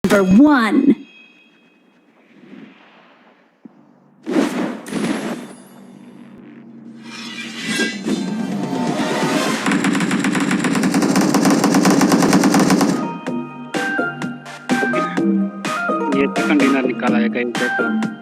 Number 1. ये chicken dinner निकाला है कहीं पे तो